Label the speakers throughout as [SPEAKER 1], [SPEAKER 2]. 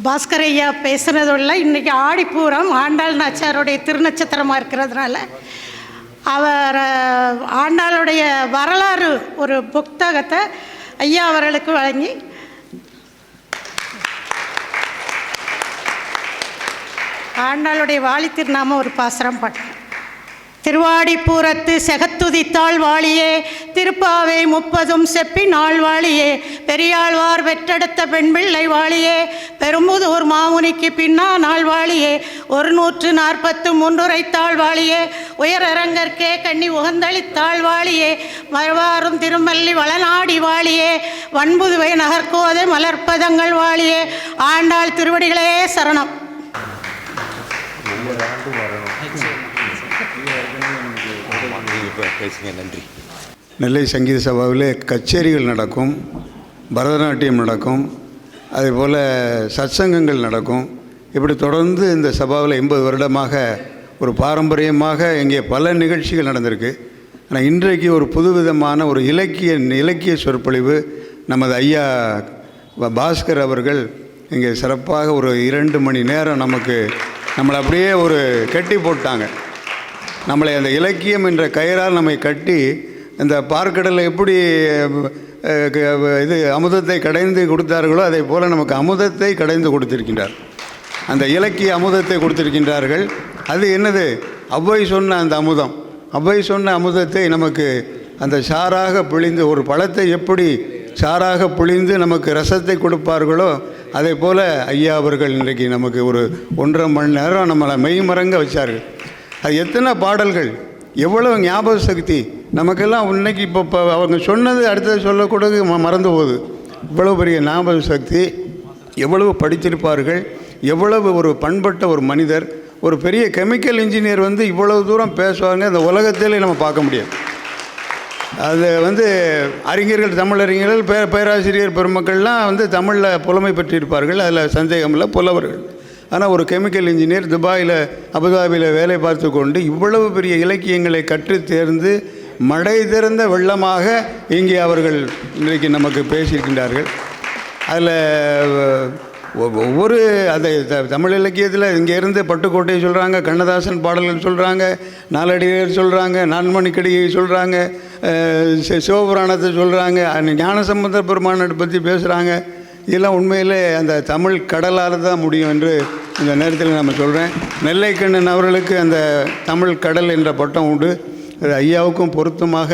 [SPEAKER 1] பாஸ்கர் ஐயா பேசுனதுள்ள இன்றைக்கி ஆடிப்பூரம் ஆண்டாள் நாச்சியாருடைய திருநட்சத்திரமாக இருக்கிறதுனால அவர் ஆண்டாளுடைய வரலாறு ஒரு புத்தகத்தை ஐயா அவர்களுக்கு வழங்கி ஆண்டாளுடைய வாழி திருநாம ஒரு பாசுரம் பாட்டு. திருவாடிப்பூரத்து செகத்துதித்தாள் வாழியே, திருப்பாவை 30 செப்பி நாள் வாழியே, பெரியாழ்வார் பெற்றெடுத்த பெண் பிள்ளை வாழியே, பெரும்புதூர் மாமுனிக்கு பின்னா நாள் வாழியே, 143 உரைத்தாள் வாழியே, உயரரங்கற்கே கண்ணி உகந்தளித்தாள் வாழியே, மறுவாரும் திருமல்லி வளநாடி வாழியே, வன்புதுவை நகர்கோதை மலர்ப்பதங்கள் வாழியே. ஆண்டாள் திருவடிகளே சரணம்.
[SPEAKER 2] நன்றி. நெல்லை சங்கீத சபாவில் கச்சேரிகள் நடக்கும், பரதநாட்டியம் நடக்கும், அதேபோல் சத்சங்கங்கள் நடக்கும். இப்படி தொடர்ந்து இந்த சபாவில் 80 வருடமாக ஒரு பாரம்பரியமாக இங்கே பல நிகழ்ச்சிகள் நடந்திருக்கு. ஆனால் இன்றைக்கு ஒரு புதுவிதமான ஒரு இலக்கிய சொற்பொழிவு நமது ஐயா பாஸ்கர் அவர்கள் இங்கே சிறப்பாக ஒரு 2 மணி நேரம் நம்மளை அப்படியே ஒரு கட்டி போட்டாங்க. நம்மளை அந்த இலக்கியம் என்ற கயிறால் நம்மை கட்டி இந்த பார்க்கடலில் எப்படி அமுதத்தை கடைந்து கொடுத்தார்களோ அதே போல் நமக்கு அமுதத்தை கடைந்து கொடுத்திருக்கின்றார். அந்த இலக்கிய அமுதத்தை கொடுத்திருக்கின்றார்கள். அது என்னது? ஔவை சொன்ன அந்த அமுதம். ஔவை சொன்ன அமுதத்தை நமக்கு அந்த சாராக பிழிந்து, ஒரு பழத்தை எப்படி சாராக பிழிந்து நமக்கு ரசத்தை கொடுப்பார்களோ அதே போல் ஐயா அவர்கள் இன்றைக்கு நமக்கு ஒரு 1.5 மணி நேரம் நம்மளை மெய்மறங்க வச்சார்கள். அது எத்தனை பாடல்கள், எவ்வளவு ஞாபக சக்தி நமக்கெல்லாம். இன்னைக்கு இப்போ அவங்க சொன்னது அடுத்தது சொல்லக்கூட மறந்து போகுது. இவ்வளவு பெரிய ஞாபக சக்தி, எவ்வளவு படித்திருப்பார்கள், எவ்வளவு ஒரு பண்பட்ட ஒரு மனிதர். ஒரு பெரிய கெமிக்கல் இன்ஜினியர் இவ்வளவு தூரம் பேசுவாங்க அந்த உலகத்திலே நம்ம பார்க்க முடியாது. அது அறிஞர்கள், தமிழறிஞர்கள், பேராசிரியர் பெருமக்கள்லாம் தமிழில் புலமை பெற்றிருப்பார்கள், அதில் சந்தேகம் இல்லை, புலவர்கள். ஆனால் ஒரு கெமிக்கல் இன்ஜினியர் துபாயில் அபுதாபியில் வேலை பார்த்து கொண்டு இவ்வளவு பெரிய இலக்கியங்களை கற்று தேர்ந்து மடை திறந்த வெள்ளமாக இங்கே அவர்கள் இன்றைக்கு நமக்கு பேசியிருக்கின்றார்கள். அதில் ஒவ்வொரு அதை தமிழ் இலக்கியத்தில் இங்கேருந்து பட்டுக்கோட்டையை சொல்கிறாங்க, கண்ணதாசன் பாடல்கள் சொல்கிறாங்க, நாலடியார் சொல்கிறாங்க, நான்மணிக்கடியை சொல்கிறாங்க, சிவபுராணத்தை சொல்கிறாங்க, ஞானசம்பந்த பெருமானை பற்றி பேசுகிறாங்க. இதெல்லாம் உண்மையிலே அந்த தமிழ் கடலால் தான் முடியும் என்று இந்த நேரத்தில் நம்ம சொல்கிறேன். நெல்லைக்கண்ணன் அவர்களுக்கு அந்த தமிழ் கடல் என்ற பட்டம் உண்டு. அது ஐயாவுக்கும் பொருத்தமாக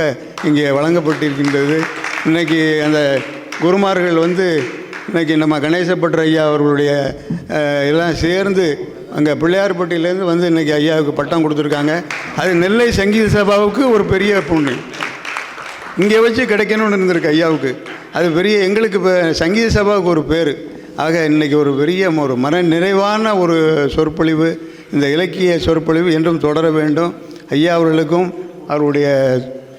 [SPEAKER 2] இங்கே வழங்கப்பட்டிருக்கின்றது. இன்றைக்கி அந்த குருமார்கள் இன்றைக்கி நம்ம கணேசப்பட்டர் ஐயா அவர்களுடைய எல்லாம் சேர்ந்து அங்கே பிள்ளையார்பட்டியிலேருந்து இன்றைக்கி ஐயாவுக்கு பட்டம் கொடுத்துருக்காங்க. அது நெல்லை சங்கீத சபாவுக்கு ஒரு பெரிய புண்ணியம். இங்கே வச்சு கிடைக்கணும்னு இருந்திருக்கு ஐயாவுக்கு. அது பெரிய எங்களுக்கு இப்போ சங்கீத சபாவுக்கு ஒரு பேர். ஆக இன்றைக்கி ஒரு பெரிய ஒரு மன நிறைவான ஒரு சொற்பொழிவு, இந்த இலக்கிய சொற்பொழிவு என்றும் தொடர வேண்டும். ஐயா அவர்களுக்கும் அவருடைய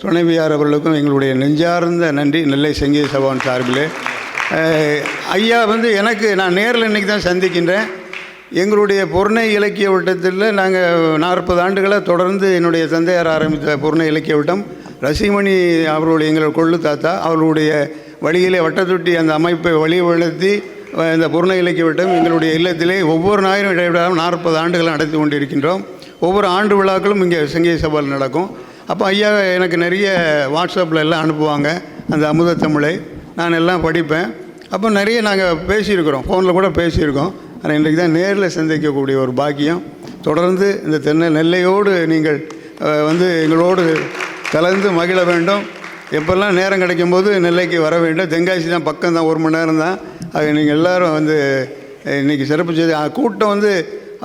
[SPEAKER 2] துணைவியார் அவர்களுக்கும் எங்களுடைய நெஞ்சார்ந்த நன்றி நெல்லை சங்கீத சபாவின் சார்பிலே. ஐயா எனக்கு நான் நேரில் இன்றைக்கி தான் சந்திக்கின்றேன். எங்களுடைய பொருணை இலக்கிய வட்டத்தில் நாங்கள் 40 ஆண்டுகளாக தொடர்ந்து என்னுடைய தந்தையார் ஆரம்பித்த பொருணை இலக்கிய வட்டம், ரசிமணி அவர்களுடைய எங்கள் கொள்ளு தாத்தா அவர்களுடைய வழியிலே வட்டத்தொட்டி அந்த அமைப்பை வழிவழுத்தி இந்த பொருணை இலக்கிய வட்டம் எங்களுடைய இல்லத்திலே ஒவ்வொரு ஞாயிறும் இடைவிடாமல் 40 ஆண்டுகள் நடத்தி கொண்டிருக்கின்றோம். ஒவ்வொரு ஆண்டு விழாக்களும் இங்கே சங்கீத சபாவில் நடக்கும். அப்போ ஐயா எனக்கு நிறைய வாட்ஸ்அப்பில் எல்லாம் அனுப்புவாங்க அந்த அமுத தமிழை, நான் எல்லாம் படிப்பேன். அப்போ நிறைய நாங்கள் பேசியிருக்கிறோம், ஃபோனில் கூட பேசியிருக்கோம். ஆனால் இன்றைக்கு தான் நேரில் சந்திக்கக்கூடிய ஒரு பாக்கியம். தொடர்ந்து இந்த நெல்லையோடு நீங்கள் எங்களோடு கலந்து மகிழ வேண்டும். எப்போல்லாம் நேரம் கிடைக்கும்போது நெல்லைக்கு வர வேண்டும். தென்காசி தான் பக்கம் தான், 1 மணி நேரம் தான். அது நீங்கள் எல்லோரும் இன்றைக்கி சிறப்பு செய்து கூட்டம்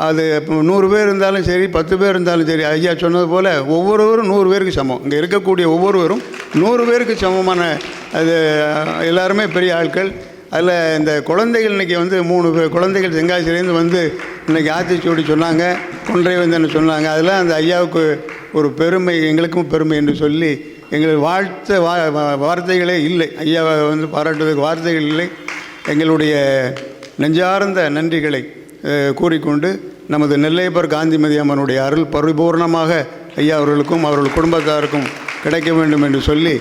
[SPEAKER 2] அது 100 பேர் இருந்தாலும் சரி, 10 பேர் இருந்தாலும் சரி, ஐயா சொன்னது போல் ஒவ்வொருவரும் 100 பேருக்கு சமம். இங்கே இருக்கக்கூடிய ஒவ்வொருவரும் 100 பேருக்கு சமமான அது எல்லாருமே பெரிய ஆட்கள். அதில் இந்த குழந்தைகள் இன்றைக்கி 3 குழந்தைகள் தென்காசிலேருந்து இன்றைக்கி ஆத்திச்சூடி சொன்னாங்க, கொன்றை சொன்னாங்க. அதெல்லாம் அந்த ஐயாவுக்கு ஒரு பெருமை, எங்களுக்கும் பெருமை என்று சொல்லி எங்களுக்கு வார்த்தைகளே இல்லை. ஐயாவை பாராட்டுவதற்கு வார்த்தைகள் இல்லை. எங்களுடைய நெஞ்சார்ந்த நன்றிகளை கூறிக்கொண்டு நமது நெல்லையப்பர் காந்திமதி அம்மனுடைய அருள் பரிபூர்ணமாக ஐயா அவர்களுக்கும் அவர்கள் குடும்பத்தாருக்கும் கிடைக்க வேண்டும் என்று சொல்லி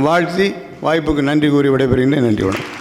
[SPEAKER 2] வாழ்த்தி வாய்ப்புக்கு நன்றி கூறி விடைபெறுகின்றேன். நன்றி, வணக்கம்.